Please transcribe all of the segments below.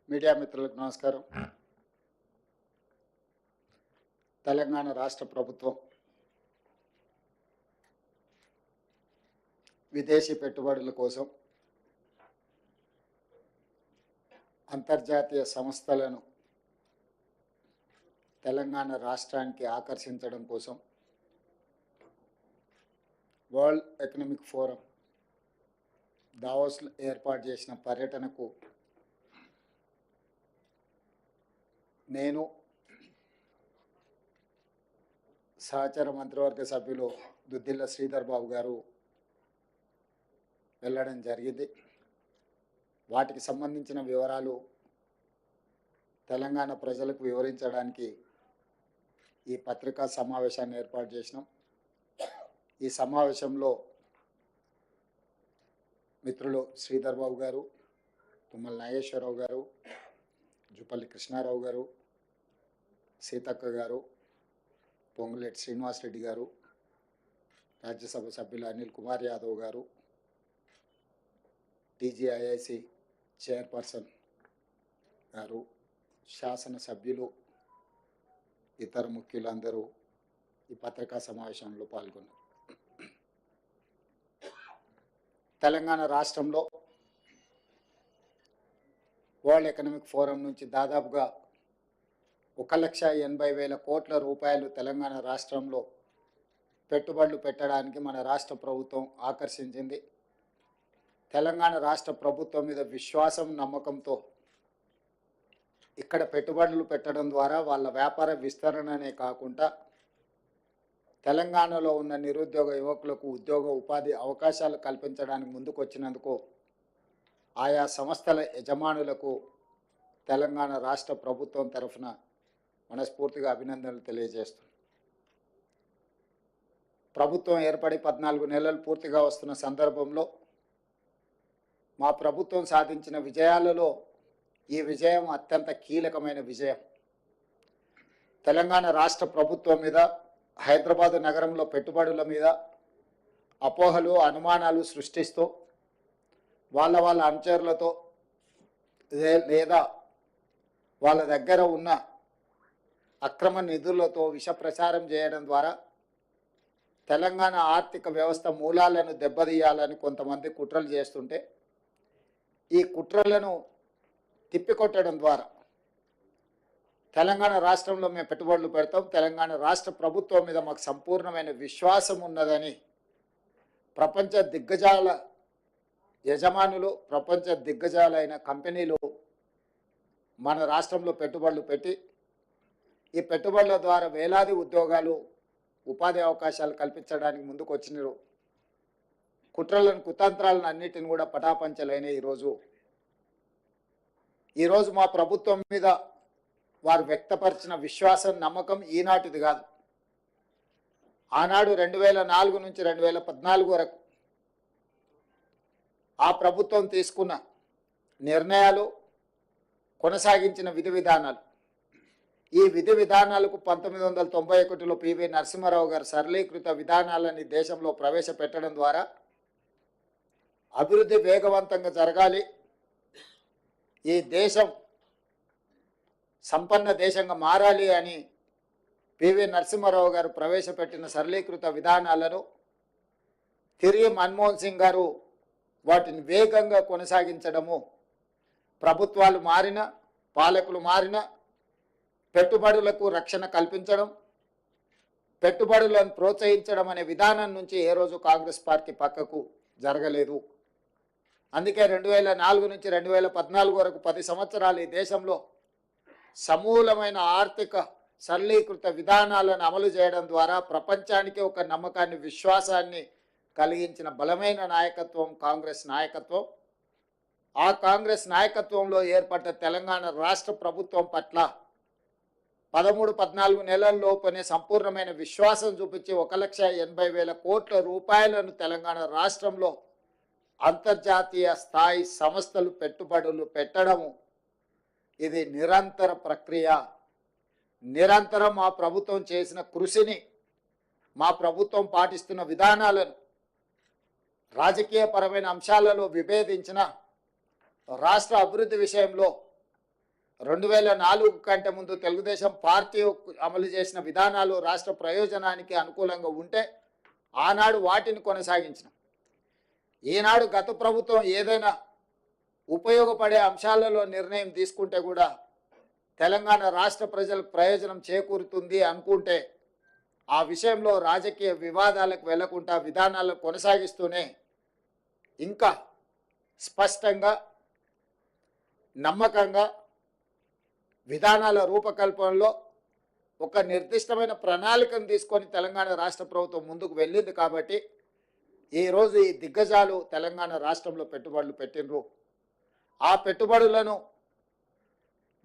Media మిత్రులకు నమస్కారం. తెలంగాణ రాష్ట్ర ప్రభుత్వం విదేశీ పెట్టుబడుల కోసం అంతర్జాతీయ సంస్థలను తెలంగాణ రాష్ట్రానికి ఆకర్షించడం కోసం వరల్డ్ ఎకనామిక్ ఫోరం దావోస్లో ఏర్పాటు చేసిన పర్యటనకు నేను సహచర మంత్రివర్గ సభ్యులు దుద్దిల్ల శ్రీధర్ బాబు గారు వెళ్ళడం జరిగింది. వాటికి సంబంధించిన వివరాలు తెలంగాణ ప్రజలకు వివరించడానికి ఈ పత్రికా సమావేశాన్ని ఏర్పాటు చేసినాం. ఈ సమావేశంలో మిత్రులు శ్రీధర్ బాబు గారు, తుమ్మల నాగేశ్వరరావు గారు, జుపల్లి కృష్ణారావు గారు, సీతక్క గారు, పొంగులేటి శ్రీనివాసరెడ్డి గారు, రాజ్యసభ సభ్యులు అనిల్ కుమార్ యాదవ్ గారు, టీజీఐఐసి చైర్పర్సన్ గారు, శాసనసభ్యులు, ఇతర ముఖ్యులందరూ ఈ పత్రికా సమావేశంలో పాల్గొన్నారు. తెలంగాణ రాష్ట్రంలో వరల్డ్ ఎకనామిక్ ఫోరం నుంచి దాదాపుగా 1,80,000 కోట్ల రూపాయలు తెలంగాణ రాష్ట్రంలో పెట్టుబడులు పెట్టడానికి మన రాష్ట్ర ప్రభుత్వం ఆకర్షించింది. తెలంగాణ రాష్ట్ర ప్రభుత్వం మీద విశ్వాసం, నమ్మకంతో ఇక్కడ పెట్టుబడులు పెట్టడం ద్వారా వాళ్ళ వ్యాపార విస్తరణనే కాకుండా తెలంగాణలో ఉన్న నిరుద్యోగ యువకులకు ఉద్యోగ ఉపాధి అవకాశాలు కల్పించడానికి ముందుకు వచ్చినందుకు ఆయా సంస్థల యజమానులకు తెలంగాణ రాష్ట్ర ప్రభుత్వం తరఫున మనస్ఫూర్తిగా అభినందనలు తెలియజేస్తున్నాం. ప్రభుత్వం ఏర్పడి 14 నెలలు పూర్తిగా వస్తున్న సందర్భంలో మా ప్రభుత్వం సాధించిన విజయాలలో ఈ విజయం అత్యంత కీలకమైన విజయం. తెలంగాణ రాష్ట్ర ప్రభుత్వం మీద, హైదరాబాదు నగరంలో పెట్టుబడుల మీద అపోహలు, అనుమానాలు సృష్టిస్తూ వాళ్ళ అనుచరులతో లేదా వాళ్ళ దగ్గర ఉన్న అక్రమ నిధులతో విష ప్రచారం చేయడం ద్వారా తెలంగాణ ఆర్థిక వ్యవస్థ మూలాలను దెబ్బతీయాలని కొంతమంది కుట్రలు చేస్తుంటే ఈ కుట్రలను తిప్పికొట్టడం ద్వారా తెలంగాణ రాష్ట్రంలో మేము పెట్టుబడులు పెడతాం, తెలంగాణ రాష్ట్ర ప్రభుత్వం మీద మాకు సంపూర్ణమైన విశ్వాసం ఉన్నదని ప్రపంచ దిగ్గజాల యజమానులు, ప్రపంచ దిగ్గజాలైన కంపెనీలు మన రాష్ట్రంలో పెట్టుబడులు పెట్టి ఈ పెట్టుబడుల ద్వారా వేలాది ఉద్యోగాలు, ఉపాధి అవకాశాలు కల్పించడానికి ముందుకు వచ్చినారు. కుట్రలను, కుతంత్రాలను అన్నిటిని కూడా పటాపంచలైన ఈరోజు మా ప్రభుత్వం మీద వారు వ్యక్తపరిచిన విశ్వాసం, నమ్మకం ఈనాటిది కాదు. ఆనాడు 2004 నుంచి 2014 వరకు ఆ ప్రభుత్వం తీసుకున్న నిర్ణయాలు, కొనసాగించిన విధి విధానాలు, ఈ విధి విధానాలకు 1991లో పివి నరసింహారావు గారు సరళీకృత విధానాలని దేశంలో ప్రవేశపెట్టడం ద్వారా అభివృద్ధి వేగవంతంగా జరగాలి, ఈ దేశం సంపన్న దేశంగా మారాలి అని పివి నరసింహారావు గారు ప్రవేశపెట్టిన సరళీకృత విధానాలను తిరిగి మన్మోహన్ సింగ్ గారు వాటిని వేగంగా కొనసాగించడము, ప్రభుత్వాలు మారిన, పాలకులు మారిన, పెట్టుబడులకు రక్షణ కల్పించడం, పెట్టుబడులను ప్రోత్సహించడం అనే విధానం నుంచి ఏ రోజు కాంగ్రెస్ పార్టీ పక్కకు జరగలేదు. అందుకే 2004 నుంచి 2014 వరకు 10 సంవత్సరాలు ఈ దేశంలో సమూలమైన ఆర్థిక సరళీకృత విధానాలను అమలు చేయడం ద్వారా ప్రపంచానికి ఒక నమ్మకాన్ని, విశ్వాసాన్ని కలిగించిన బలమైన నాయకత్వం కాంగ్రెస్ నాయకత్వం. ఆ కాంగ్రెస్ నాయకత్వంలో ఏర్పడ్డ తెలంగాణ రాష్ట్ర ప్రభుత్వం పట్ల 13-14 నెలల్లోపనే సంపూర్ణమైన విశ్వాసం చూపించి 1,80,000 కోట్ల రూపాయలను తెలంగాణ రాష్ట్రంలో అంతర్జాతీయ స్థాయి సంస్థలు పెట్టుబడులు పెట్టడము ఇది నిరంతర ప్రక్రియ. నిరంతరం మా ప్రభుత్వం చేసిన కృషిని, మా ప్రభుత్వం పాటిస్తున్న విధానాలను, రాజకీయపరమైన అంశాలలో విభేదించిన రాష్ట్ర అభివృద్ధి విషయంలో 2004 కంటే ముందు తెలుగుదేశం పార్టీ అమలు చేసిన విధానాలు రాష్ట్ర ప్రయోజనానికి అనుకూలంగా ఉంటే ఆనాడు వాటిని కొనసాగించిన. ఈనాడు గత ప్రభుత్వం ఏదైనా ఉపయోగపడే అంశాలలో నిర్ణయం తీసుకుంటే కూడా తెలంగాణ రాష్ట్ర ప్రజలకు ప్రయోజనం చేకూరుతుంది అనుకుంటే ఆ విషయంలో రాజకీయ వివాదాలకు వెళ్లకుండా విధానాలను కొనసాగిస్తూనే ఇంకా స్పష్టంగా నమ్మకంగా విధానాల రూపకల్పనలో ఒక నిర్దిష్టమైన ప్రణాళికను తీసుకొని తెలంగాణ రాష్ట్ర ప్రభుత్వం ముందుకు వెళ్ళింది. కాబట్టి ఈరోజు ఈ దిగ్గజాలు తెలంగాణ రాష్ట్రంలో పెట్టుబడులు పెట్టినరు. ఆ పెట్టుబడులను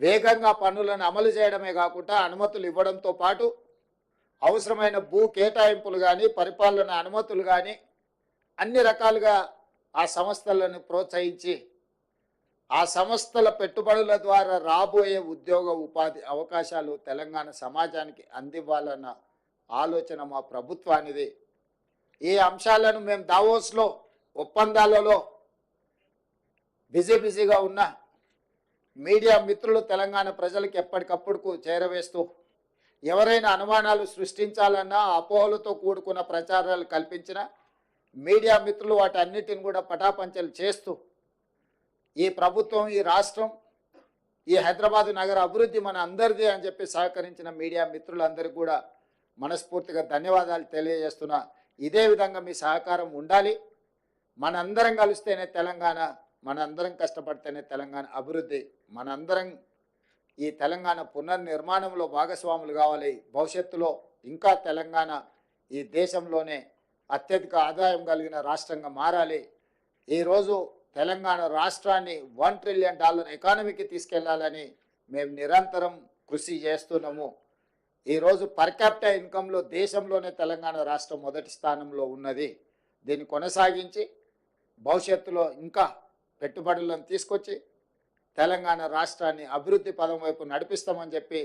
వేగంగా పన్నులను అమలు చేయడమే కాకుండా అనుమతులు ఇవ్వడంతో పాటు అవసరమైన భూ కేటాయింపులు కానీ పరిపాలన అనుమతులు కానీ అన్ని రకాలుగా ఆ సంస్థలను ప్రోత్సహించి ఆ సంస్థల పెట్టుబడుల ద్వారా రాబోయే ఉద్యోగ ఉపాధి అవకాశాలు తెలంగాణ సమాజానికి అందివ్వాలన్న ఆలోచన మా ప్రభుత్వానిది. ఈ అంశాలను మేము దావోస్లో ఒప్పందాలలో బిజీగా ఉన్న మీడియా మిత్రులు తెలంగాణ ప్రజలకు ఎప్పటికప్పుడు చేరవేస్తూ ఎవరైనా అనుమానాలు సృష్టించాలన్నా అపోహలతో కూడుకున్న ప్రచారాలు కల్పించిన మీడియా మిత్రులు వాటన్నిటిని కూడా పటాపంచలు చేస్తూ ఈ ప్రభుత్వం, ఈ రాష్ట్రం, ఈ హైదరాబాద్ నగర అభివృద్ధి మన అందరిది అని చెప్పి సహకరించిన మీడియా మిత్రులందరికీ కూడా మనస్ఫూర్తిగా ధన్యవాదాలు తెలియజేస్తున్నా. ఇదే విధంగా మీ సహకారం ఉండాలి. మనందరం కలిస్తేనే తెలంగాణ, మనందరం కష్టపడితేనే తెలంగాణ అభివృద్ధి, మనందరం ఈ తెలంగాణ పునర్నిర్మాణంలో భాగస్వాములు కావాలి. భవిష్యత్తులో ఇంకా తెలంగాణ ఈ దేశంలోనే అత్యధిక ఆదాయం కలిగిన రాష్ట్రంగా మారాలి. ఈరోజు తెలంగాణ రాష్ట్రాన్ని $1 ట్రిలియన్ ఎకానమీకి తీసుకెళ్లాలని మేము నిరంతరం కృషి చేస్తున్నాము. ఈరోజు పర్ క్యాపిటల్ ఇన్కంలో దేశంలోనే తెలంగాణ రాష్ట్రం మొదటి స్థానంలో ఉన్నది. దీన్ని కొనసాగించి భవిష్యత్తులో ఇంకా పెట్టుబడులను తీసుకొచ్చి తెలంగాణ రాష్ట్రాన్ని అభివృద్ధి పదం వైపు నడిపిస్తామని చెప్పి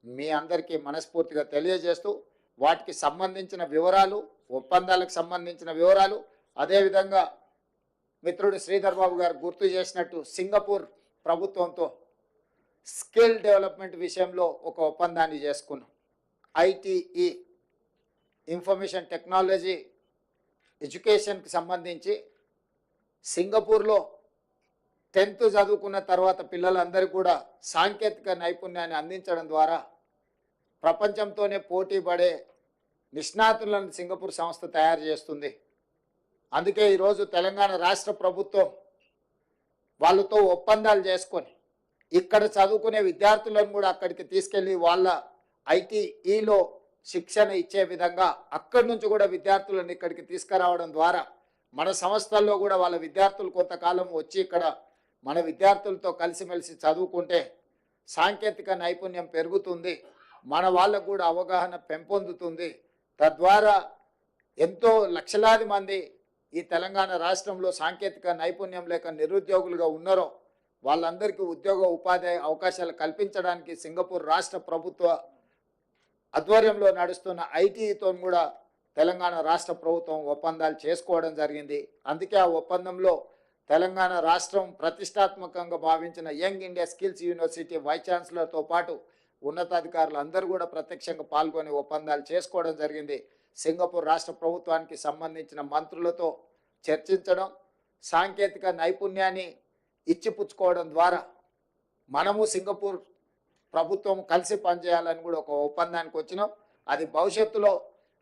మీ అందరికీ మనస్ఫూర్తిగా తెలియజేస్తూ వాటికి సంబంధించిన వివరాలు, ఒప్పందాలకు సంబంధించిన వివరాలు, అదేవిధంగా మిత్రుడు శ్రీధర్ బాబు గారు గుర్తు చేసినట్టు సింగపూర్ ప్రభుత్వంతో స్కిల్ డెవలప్మెంట్ విషయంలో ఒక ఒప్పందాన్ని చేసుకున్నాం. ఐటీఈ ఇన్ఫర్మేషన్ టెక్నాలజీ ఎడ్యుకేషన్కి సంబంధించి సింగపూర్లో 10th చదువుకున్న తర్వాత పిల్లలందరూ కూడా సాంకేతిక నైపుణ్యాన్ని అందించడం ద్వారా ప్రపంచంతోనే పోటీ పడే నిష్ణాతులను సింగపూర్ సంస్థ తయారు చేస్తుంది. అందుకే ఈరోజు తెలంగాణ రాష్ట్ర ప్రభుత్వం వాళ్ళతో ఒప్పందాలు చేసుకొని ఇక్కడ చదువుకునే విద్యార్థులను కూడా అక్కడికి తీసుకెళ్ళి వాళ్ళ ఐటీఈలో శిక్షణ ఇచ్చే విధంగా అక్కడి నుంచి కూడా విద్యార్థులను ఇక్కడికి తీసుకురావడం ద్వారా మన సంస్థల్లో కూడా వాళ్ళ విద్యార్థులు కొంతకాలం వచ్చి ఇక్కడ మన విద్యార్థులతో కలిసిమెలిసి చదువుకుంటే సాంకేతిక నైపుణ్యం పెరుగుతుంది, మన వాళ్ళకు కూడా అవగాహన పెంపొందుతుంది. తద్వారా ఎంతో లక్షలాది మంది ఈ తెలంగాణ రాష్ట్రంలో సాంకేతిక నైపుణ్యం లేక నిరుద్యోగులుగా ఉన్నారో వాళ్ళందరికీ ఉద్యోగ ఉపాధి అవకాశాలు కల్పించడానికి సింగపూర్ రాష్ట్ర ప్రభుత్వ ఆధ్వర్యంలో నడుస్తున్న ఐటీతో కూడా తెలంగాణ రాష్ట్ర ప్రభుత్వం ఒప్పందాలు చేసుకోవడం జరిగింది. అందుకే ఆ ఒప్పందంలో తెలంగాణ రాష్ట్రం ప్రతిష్టాత్మకంగా భావించిన young India skills university vice ఛాన్సలర్తో పాటు ఉన్నతాధికారులు అందరూ కూడా ప్రత్యక్షంగా పాల్గొని ఒప్పందాలు చేసుకోవడం జరిగింది. సింగపూర్ రాష్ట్ర ప్రభుత్వానికి సంబంధించిన మంత్రులతో చర్చించడం, సాంకేతిక నైపుణ్యాన్ని ఇచ్చిపుచ్చుకోవడం ద్వారా మనము సింగపూర్ ప్రభుత్వం కలిసి పనిచేయాలని కూడా ఒక ఒప్పందానికి వచ్చినాం. అది భవిష్యత్తులో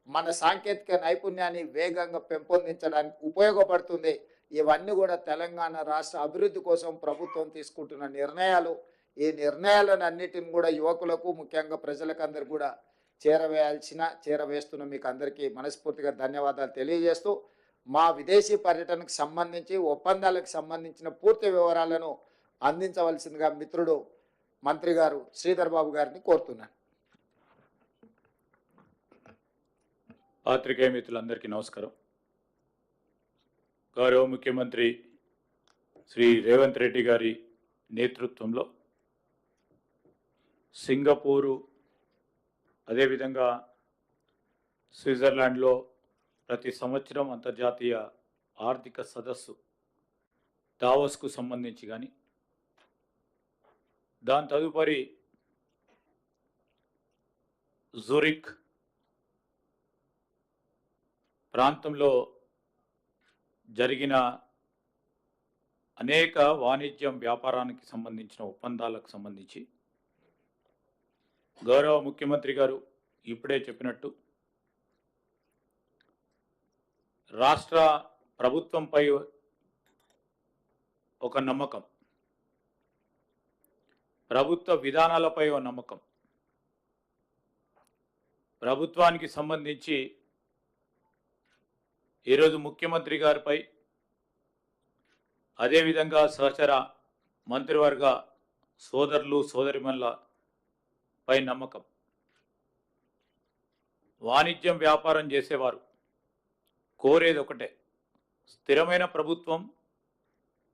మన సాంకేతిక నైపుణ్యాన్ని వేగంగా పెంపొందించడానికి ఉపయోగపడుతుంది. ఇవన్నీ కూడా తెలంగాణ రాష్ట్ర అభివృద్ధి కోసం ప్రభుత్వం తీసుకుంటున్న నిర్ణయాలు. ఈ నిర్ణయాలను అన్నిటిని కూడా యువకులకు, ముఖ్యంగా ప్రజలకు అందరు కూడా చేరవేస్తున్న మీకు అందరికీ మనస్ఫూర్తిగా ధన్యవాదాలు తెలియజేస్తూ మా విదేశీ పర్యటనకు సంబంధించి ఒప్పందాలకు సంబంధించిన పూర్తి వివరాలను అందించవలసిందిగా మిత్రుడు మంత్రి గారు శ్రీధర్ బాబు గారిని కోరుతున్నాను. పాత్రికేయ మిత్రులందరికీ నమస్కారం. గౌరవ ముఖ్యమంత్రి శ్రీ రేవంత్ రెడ్డి గారి నేతృత్వంలో సింగపూరు, అదేవిధంగా స్విట్జర్లాండ్లో ప్రతి సంవత్సరం అంతర్జాతీయ ఆర్థిక సదస్సు దావోస్కు సంబంధించి కానీ, దాని తదుపరి జూరిక్ ప్రాంతంలో జరిగిన అనేక వాణిజ్యం వ్యాపారానికి సంబంధించిన ఒప్పందాలకు సంబంధించి గౌరవ ముఖ్యమంత్రి గారు ఇప్పుడే చెప్పినట్టు రాష్ట్ర ప్రభుత్వంపై ఒక నమ్మకం, ప్రభుత్వ విధానాలపై ఒక నమ్మకం, ప్రభుత్వానికి సంబంధించి ఈరోజు ముఖ్యమంత్రి గారిపై అదేవిధంగా సహచర మంత్రివర్గ సోదరులు సోదరిమణుల పై నమ్మకం. వాణిజ్యం వ్యాపారం చేసేవారు కోరేది ఒకటే, స్థిరమైన ప్రభుత్వం,